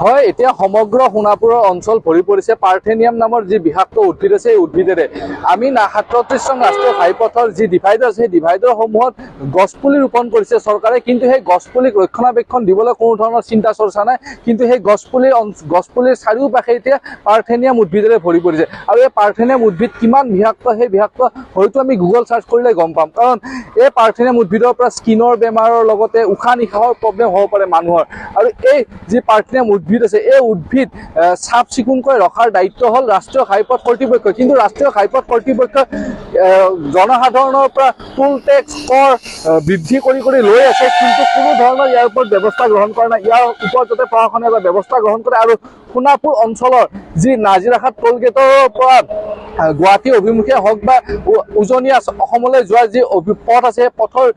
হয় এতিয়া সমগ্ৰ সোণাপুৰৰ অঞ্চল ভৰি পৰিছে পাৰ্থেনিয়াম নামৰ যি বিষাক্ত উদ্ভিদ আছে এই উদ্ভিদেৰে। আমি 37 নং ৰাষ্ট্ৰীয় ঘাইপথৰ যি ডিভাইডাৰ আছে সেই ডিভাইডাৰসমূহত গছপুলি ৰোপণ কৰিছে চৰকাৰে, কিন্তু সেই গছপুলিক ৰক্ষণাবেক্ষণ দিবলৈ কোনো ধৰণৰ চিন্তা চৰ্চা নাই। কিন্তু সেই গছপুলিৰ চাৰিওপাশে এতিয়া পাৰ্থেনিয়াম উদ্ভিদেৰে ভৰি পৰিছে। আৰু এই পাৰ্থেনিয়াম উদ্ভিদ কিমান বিষাক্ত সেই বিষাক্ত হয়তো আমি গুগল চাৰ্চ কৰিলে গম পাম, কাৰণ এই পাৰ্থেনিয়াম উদ্ভিদৰ পৰা স্কিনৰ বেমাৰৰ লগতে উশাহ নিশাহৰ প্ৰব্লেম হ'ব পাৰে মানুহৰ। আৰু এই যি পাৰ্থেনিয়াম উদ্ভিদ আছে এই উদ্ভিদ চাফ চিকুণকৈ ৰখাৰ দায়িত্ব হ'ল ৰাষ্ট্ৰীয় ঘাইপথ কৰ্তৃপক্ষ। কিন্তু ৰাষ্ট্ৰীয় ঘাইপথ কৰ্তৃপক্ষ জনসাধাৰণৰ পৰা টুল টেক্স কৰ বৃদ্ধি কৰি লৈ আছে, কিন্তু কোনো ধৰণৰ ইয়াৰ ওপৰত ব্যৱস্থা গ্ৰহণ কৰা নাই। ইয়াৰ ওপৰত যাতে প্ৰশাসনে এটা ব্যৱস্থা গ্ৰহণ কৰে আৰু সোণাপুৰ অঞ্চলৰ যি নাজিৰাখাট টোল গেটৰ পৰা গুৱাহাটী অভিমুখে হওক বা উজনি অসমলৈ যোৱা যি পথ আছে সেই পথৰ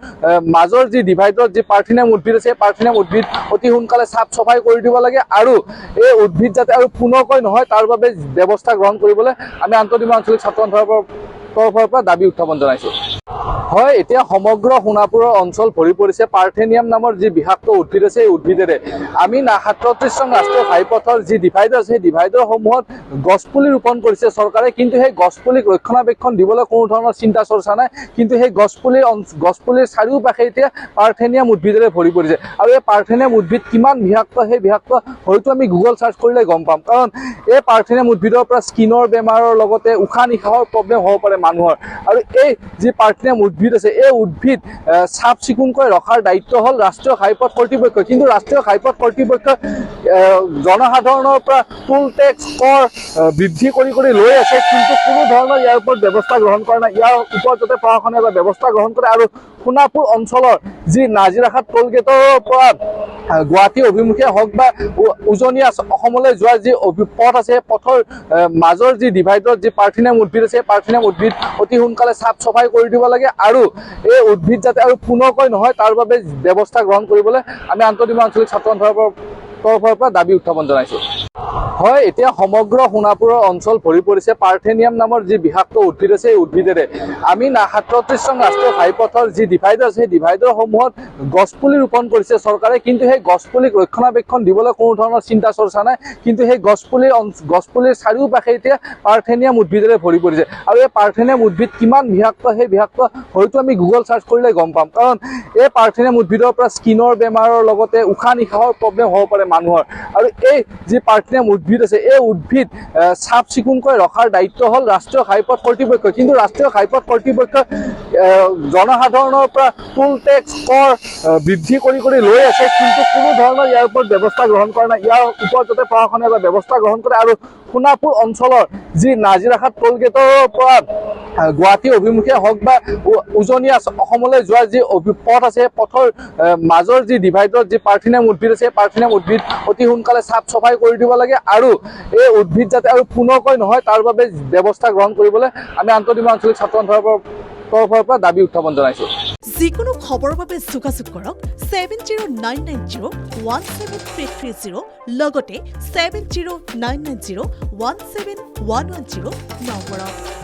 মাজৰ যি ডিভাইডত যি পাৰ্থেনিয়াম উদ্ভিদ আছে সেই পাৰ্থেনিয়াম উদ্ভিদ অতি সোনকালে চাফ চাফাই কৰি দিব লাগে আৰু এই উদ্ভিদ যাতে আৰু পুনৰকৈ নহয় তাৰ বাবে ব্যৱস্থা গ্ৰহণ কৰিবলৈ আমি আন্তঃসীমা আঞ্চলিক ছাত্ৰ সন্থাৰ তৰফৰ পৰা দাবী উত্থাপন জনাইছোঁ। হয় এতিয়া সমগ্ৰ সোণাপুৰৰ অঞ্চল ভৰি পৰিছে পাৰ্থেনিয়াম নামৰ যি বিষাক্ত উদ্ভিদ আছে এই উদ্ভিদেৰে। আমি 37 নং ৰাষ্ট্ৰীয় ঘাইপথৰ যি ডিভাইডাৰ আছে সেই ডিভাইডাৰসমূহত গছপুলি ৰোপণ কৰিছে চৰকাৰে, কিন্তু সেই গছপুলিক ৰক্ষণাবেক্ষণ দিবলৈ কোনো ধৰণৰ চিন্তা চৰ্চা নাই। কিন্তু সেই গছপুলিৰ চাৰিওপাশে এতিয়া পাৰ্থেনিয়াম উদ্ভিদেৰে ভৰি পৰিছে। আৰু এই পাৰ্থেনিয়াম উদ্ভিদ কিমান বিষাক্ত সেই বিষাক্ত হয়তো আমি গুগল চাৰ্চ কৰিলে গম পাম, কাৰণ এই পাৰ্থেনিয়াম উদ্ভিদৰ পৰা স্কিনৰ বেমাৰৰ লগতে উশাহ নিশাহৰ প্ৰব্লেম হ'ব পাৰে মানুহৰ। আৰু এই যি পাৰ্থেনিয়াম উদ্ভিদ আছে এই উদ্ভিদ চাফ চিকুণকৈ ৰখাৰ দায়িত্ব হ'ল ৰাষ্ট্ৰীয় ঘাইপথ কৰ্তৃপক্ষ। কিন্তু ৰাষ্ট্ৰীয় ঘাইপথ কৰ্তৃপক্ষ জনসাধাৰণৰ পৰা টুল টেক্স কৰ বৃদ্ধি কৰি লৈ আছে, কিন্তু কোনো ধৰণৰ ইয়াৰ ওপৰত ব্যৱস্থা গ্ৰহণ কৰা নাই। ইয়াৰ ওপৰত যাতে প্ৰশাসনে এটা ব্যৱস্থা গ্ৰহণ কৰে আৰু সোণাপুৰ অঞ্চলৰ যি নাজিৰাখাট টোল গেটৰ পৰা গুৱাহাটী অভিমুখে হওক বা উজনি অসমলৈ যোৱা যি পথ আছে সেই পথৰ মাজৰ যি ডিভাইডত যি পাৰ্থেনিয়াম উদ্ভিদ আছে সেই পাৰ্থেনিয়াম উদ্ভিদ অতি সোনকালে চাফ চাফাই কৰি দিব লাগে আৰু এই উদ্ভিদ যাতে আৰু পুনৰকৈ নহয় তাৰ বাবে ব্যৱস্থা গ্ৰহণ কৰিবলৈ আমি আন্তঃসীমা আঞ্চলিক ছাত্ৰ সন্থাৰ তৰফৰ পৰা দাবী উত্থাপন জনাইছোঁ। হয় এতিয়া সমগ্ৰ সোণাপুৰৰ অঞ্চল ভৰি পৰিছে পাৰ্থেনিয়াম নামৰ যি বিষাক্ত উদ্ভিদ আছে এই উদ্ভিদেৰে। আমি 37 নং ৰাষ্ট্ৰীয় ঘাইপথৰ যি ডিভাইডাৰ আছে সেই ডিভাইডাৰসমূহত গছপুলি ৰোপণ কৰিছে চৰকাৰে, কিন্তু সেই গছপুলিক ৰক্ষণাবেক্ষণ দিবলৈ কোনো ধৰণৰ চিন্তা চৰ্চা নাই। কিন্তু সেই গছপুলিৰ চাৰিওপাশে এতিয়া পাৰ্থেনিয়াম উদ্ভিদেৰে ভৰি পৰিছে। আৰু এই পাৰ্থেনিয়াম উদ্ভিদ কিমান বিষাক্ত সেই বিষাক্ত হয়তো আমি গুগল চাৰ্চ কৰিলে গম পাম, কাৰণ এই পাৰ্থেনিয়াম উদ্ভিদৰ পৰা স্কিনৰ বেমাৰৰ লগতে উশাহ নিশাহৰ প্ৰব্লেম হ'ব পাৰে মানুহৰ। আৰু এই যি পাৰ্থেনিয়াম উদ্ভিদ আছে এই উদ্ভিদ চাফ চিকুণকৈ ৰখাৰ দায়িত্ব হ'ল ৰাষ্ট্ৰীয় ঘাইপথ কৰ্তৃপক্ষ। কিন্তু ৰাষ্ট্ৰীয় ঘাইপথ কৰ্তৃপক্ষ জনসাধাৰণৰ পৰা টুল টেক্স কৰ বৃদ্ধি কৰি লৈ আছে, কিন্তু কোনো ধৰণৰ ইয়াৰ ওপৰত ব্যৱস্থা গ্ৰহণ কৰা নাই। ইয়াৰ ওপৰত যাতে প্ৰশাসনে এটা ব্যৱস্থা গ্ৰহণ কৰে আৰু সোণাপুৰ অঞ্চলৰ যি নাজিৰাখাট টোল গেটৰ পৰা গুৱাহাটী অভিমুখে হওক বা উজনি অসমলৈ যোৱা যি পথ আছে সেই পথৰ মাজৰ যি ডিভাইডত যি পাৰ্থেনিয়াম উদ্ভিদ আছে সেই পাৰ্থেনিয়াম উদ্ভিদ অতি সোনকালে চাফ চাফাই কৰি দিব লাগে আৰু এই উদ্ভিদ যাতে আৰু পুনৰকৈ নহয় তাৰ বাবে ব্যৱস্থা গ্ৰহণ কৰিবলৈ আমি আন্তঃসীমা আঞ্চলিক ছাত্ৰ সন্থাৰ তৰফৰ পৰা দাবী উত্থাপন জনাইছোঁ। যিকোনো খবৰৰ বাবে যোগাযোগ কৰক 7099017330 লগতে 7099017110 নম্বৰত।